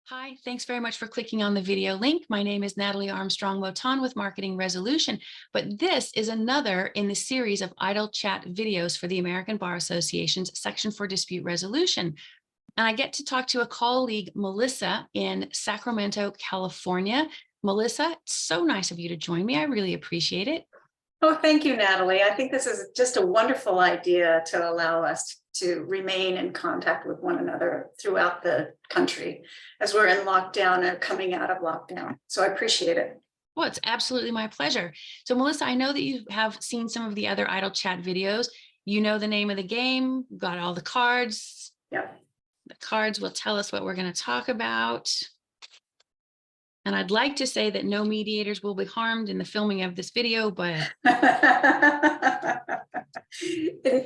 Hi, thanks very much for clicking on the video link. My name is Natalie Armstrong-Motin with Marketing Resolution, but this is another in the series of idle chat videos for the American Bar Association's Section for Dispute Resolution. And I get to talk to a colleague, Melissa, in Sacramento, California. Melissa, it's so nice of you to join me. I really appreciate it. Oh, thank you, Natalie. I think this is just a wonderful idea to allow us to remain in contact with one another throughout the country as we're in lockdown or coming out of lockdown. So I appreciate it. Well, it's absolutely my pleasure. So, Melissa, I know that you have seen some of the other idle chat videos. You know the name of the game, got all the cards. Yeah. The cards will tell us what we're going to talk about. And I'd like to say that no mediators will be harmed in the filming of this video, but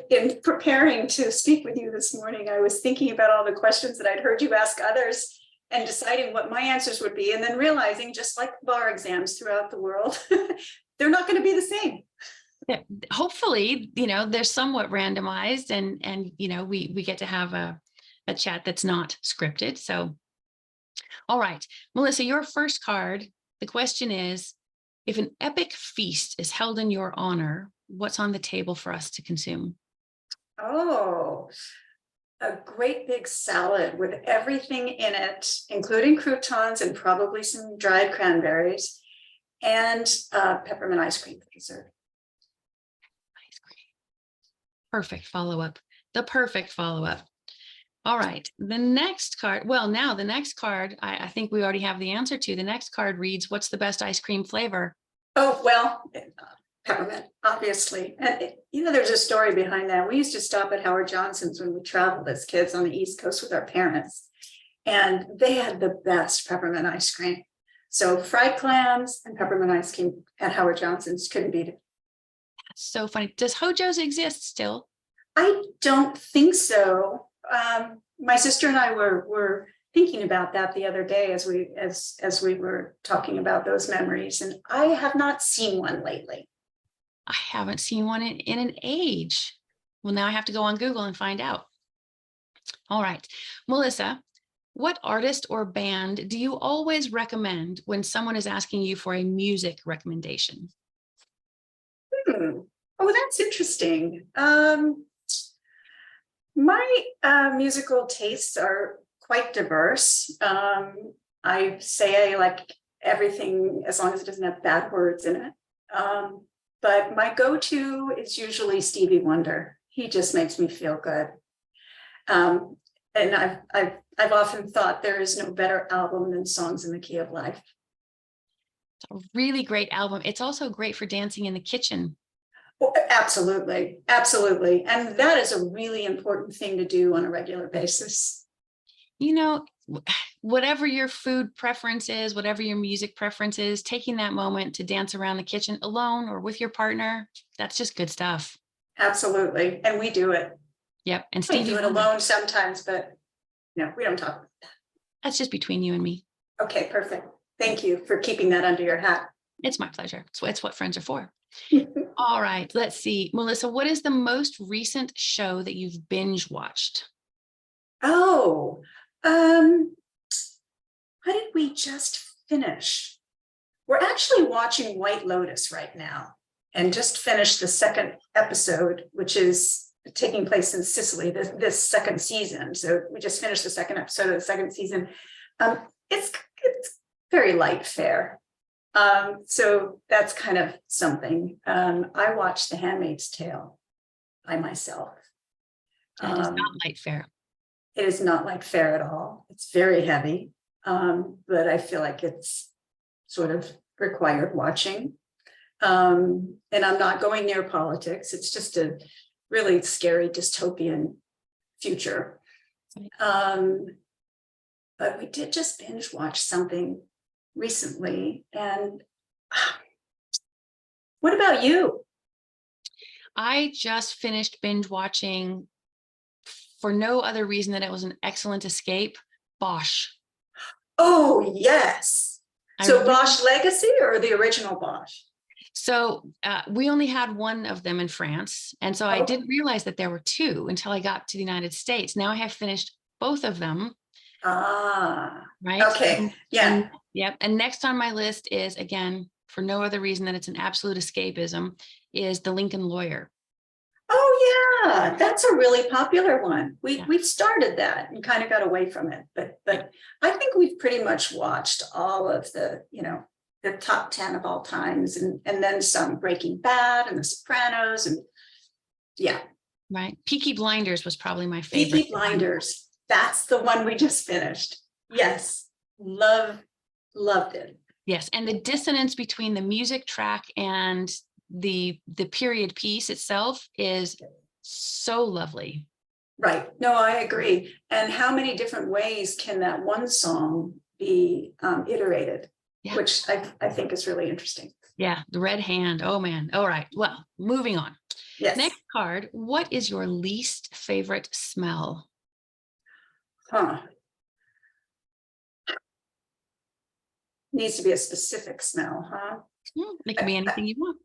in preparing to speak with you this morning, I was thinking about all the questions that I'd heard you ask others and deciding what my answers would be, and then realizing, just like bar exams throughout the world, they're not going to be the same. Hopefully, they're somewhat randomized and we get to have a chat that's not scripted. So, all right, Melissa, your first card, the question is, if an epic feast is held in your honor, what's on the table for us to consume? Oh, a great big salad with everything in it, including croutons and probably some dried cranberries, and peppermint ice cream for dessert. Ice cream. Perfect follow-up. The perfect follow-up. All right, the next card. Well, now the next card, I think we already have the answer to. The next card reads, what's the best ice cream flavor? Oh, well, peppermint, obviously. And there's a story behind that. We used to stop at Howard Johnson's when we traveled as kids on the East Coast with our parents, and they had the best peppermint ice cream. So fried clams and peppermint ice cream at Howard Johnson's, couldn't beat it. That's so funny. Does Hojo's exist still? I don't think so. My sister and I were thinking about that the other day as we were talking about those memories, and I have not seen one lately. I haven't seen one in an age. Well, now I have to go on Google and find out. All right, Melissa, what artist or band do you always recommend when someone is asking you for a music recommendation? Oh, that's interesting. My musical tastes are quite diverse. I say I like everything as long as it doesn't have bad words in it. But my go-to is usually Stevie Wonder. He just makes me feel good. And I've often thought there is no better album than Songs in the Key of Life. It's a really great album. It's also great for dancing in the kitchen. Oh, absolutely. Absolutely. And that is a really important thing to do on a regular basis. Whatever your food preference is, whatever your music preference is, taking that moment to dance around the kitchen alone or with your partner, that's just good stuff. Absolutely. And we do it. Yep. And We Stevie do it Wonder, alone sometimes, but no, we don't talk about that. that's just between you and me. Okay, perfect. Thank you for keeping that under your hat. It's my pleasure. It's what friends are for. All right, let's see. Melissa, what is the most recent show that you've binge watched? Oh, what did we just finish? We're actually watching White Lotus right now and just finished the second episode, which is taking place in Sicily, this second season. So we just finished the second episode of the second season. It's very light fare. So that's kind of something. I watched The Handmaid's Tale by myself. That is not light fare. It is not light fare at all. It's very heavy, but I feel like it's sort of required watching. And I'm not going near politics. It's just a really scary dystopian future. But we did just binge watch something recently. And what about you? I just finished binge watching, for no other reason than it was an excellent escape, Bosch. Oh, yes. So Bosch Legacy or the original Bosch? So we only had one of them in France. And so I didn't realize that there were two until I got to the United States. Now I have finished both of them. Ah, right? okay, yeah. Yep. And next on my list is, again, for no other reason than it's an absolute escapism, is The Lincoln Lawyer. Oh, yeah, that's a really popular one. Yeah. We've started that and kind of got away from it, but I think we've pretty much watched all of the, the top 10 of all times, and then some. Breaking Bad and The Sopranos, and yeah. Right. Peaky Blinders was probably my favorite. Peaky Blinders, that's the one we just finished. Yes, loved it. Yes, and the dissonance between the music track and the period piece itself is so lovely. Right. No, I agree. And how many different ways can that one song be iterated? Yeah. Which I think is really interesting. Yeah, the Red Hand. Oh man. All right. Well, moving on. Yes. Next card. What is your least favorite smell? Huh. Needs to be a specific smell, huh? It can be anything you want.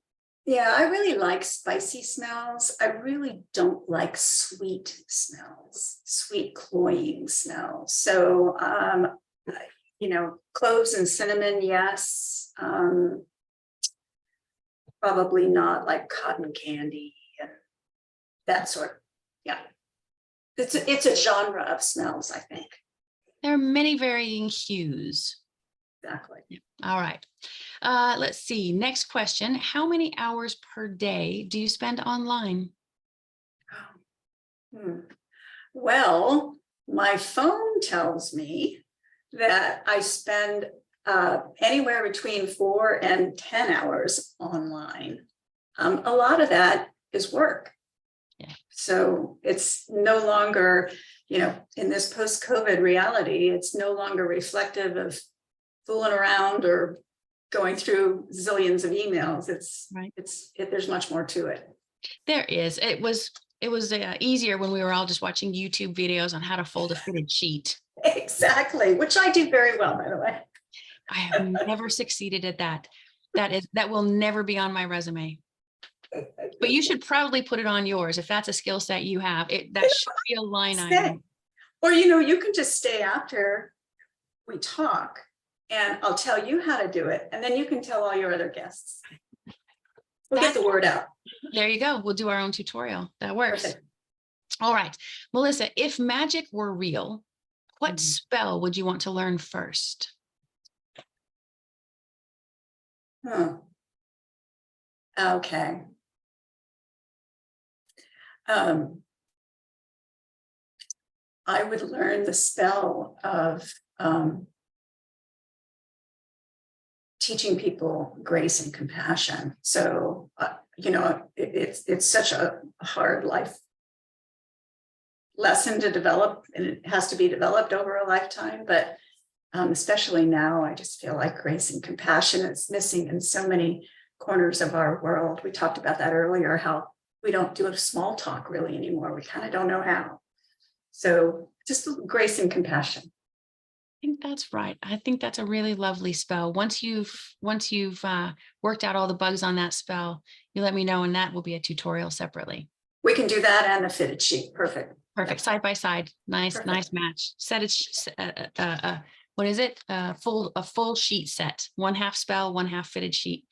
Yeah, I really like spicy smells. I really don't like sweet smells, sweet cloying smells. So, cloves and cinnamon, yes. Probably not like cotton candy and that sort. Yeah, it's a genre of smells, I think. There are many varying hues. Exactly. Yeah. All right. Let's see. Next question. How many hours per day do you spend online? Well, my phone tells me that I spend anywhere between 4 and 10 hours online. A lot of that is work. Yeah. So it's no longer, in this post-COVID reality, it's no longer reflective of fooling around or going through zillions of emails. It's right. There's much more to it. There is. It was easier when we were all just watching YouTube videos on how to fold a fitted sheet. Exactly, which I do very well, by the way. I have never succeeded at that. That will never be on my resume. But you should probably put it on yours if that's a skill set you have. That should be a line item. Or you can just stay after we talk, and I'll tell you how to do it, and then you can tell all your other guests. We'll get the word out. There you go. We'll do our own tutorial. That works. Perfect. All right, Melissa, if magic were real, what spell would you want to learn first? Okay. I would learn the spell of teaching people grace and compassion. So, it's such a hard life lesson to develop, and it has to be developed over a lifetime. But especially now, I just feel like grace and compassion is missing in so many corners of our world. We talked about that earlier, how we don't do a small talk really anymore. We kind of don't know how. So just grace and compassion. I think that's right. I think that's a really lovely spell. Once you've worked out all the bugs on that spell, you let me know, and that will be a tutorial separately. We can do that and the fitted sheet. Perfect. Perfect. Side by side. Nice, perfect. Nice match. Set it. What is it? A full sheet set. 1/2 spell, 1/2 fitted sheet.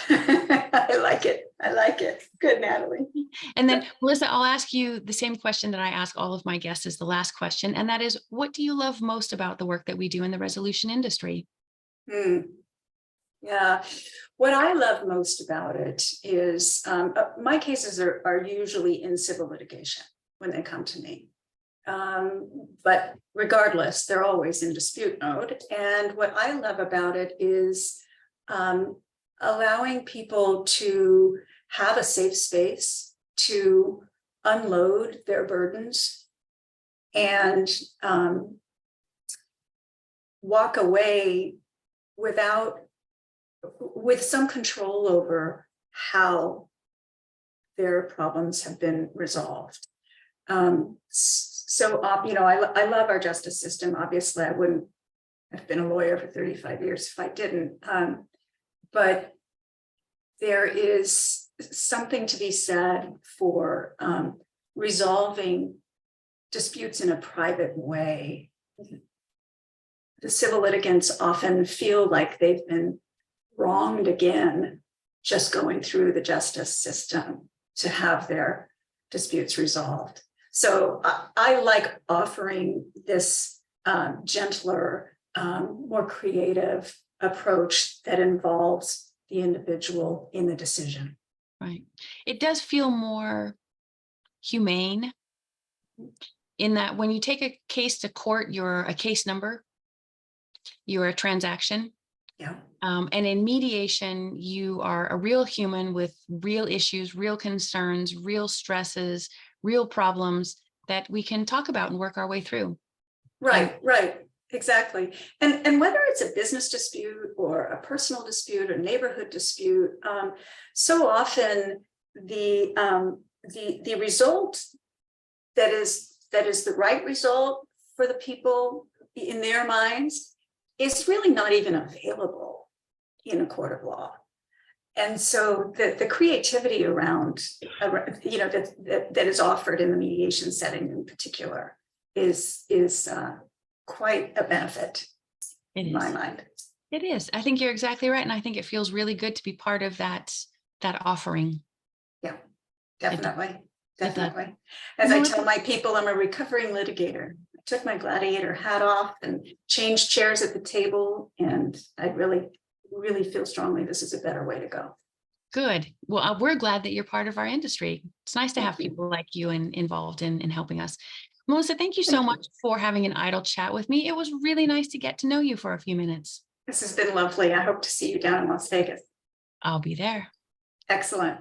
I like it. I like it. Good, Natalie. And then, Melissa, I'll ask you the same question that I ask all of my guests as the last question. And that is, what do you love most about the work that we do in the resolution industry? Yeah, what I love most about it is my cases are usually in civil litigation when they come to me. But regardless, they're always in dispute mode. And what I love about it is allowing people to have a safe space to unload their burdens and walk away with some control over how their problems have been resolved. So, I love our justice system. Obviously, I wouldn't have been a lawyer for 35 years if I didn't. But there is something to be said for resolving disputes in a private way the civil litigants often feel like they've been wronged again, just going through the justice system to have their disputes resolved. So I like offering this gentler, more creative approach that involves the individual in the decision. Right. It does feel more humane in that when you take a case to court, you're a case number, you're a transaction. Yeah. And in mediation, you are a real human with real issues, real concerns, real stresses, real problems that we can talk about and work our way through. Right, exactly. And whether it's a business dispute or a personal dispute or neighborhood dispute, so often the result that is the right result for the people in their minds is really not even available in a court of law. And so the creativity around, that is offered in the mediation setting in particular is quite a benefit in my mind. It is. I think you're exactly right. And I think it feels really good to be part of that offering. Yeah, definitely. Definitely. As I tell my people, I'm a recovering litigator. I took my gladiator hat off and changed chairs at the table. And I really, really feel strongly this is a better way to go. Good. Well, we're glad that you're part of our industry. It's nice to have people like you involved in helping us. Melissa, thank you so much for having an idle chat with me. It was really nice to get to know you for a few minutes. This has been lovely. I hope to see you down in Las Vegas. I'll be there. Excellent.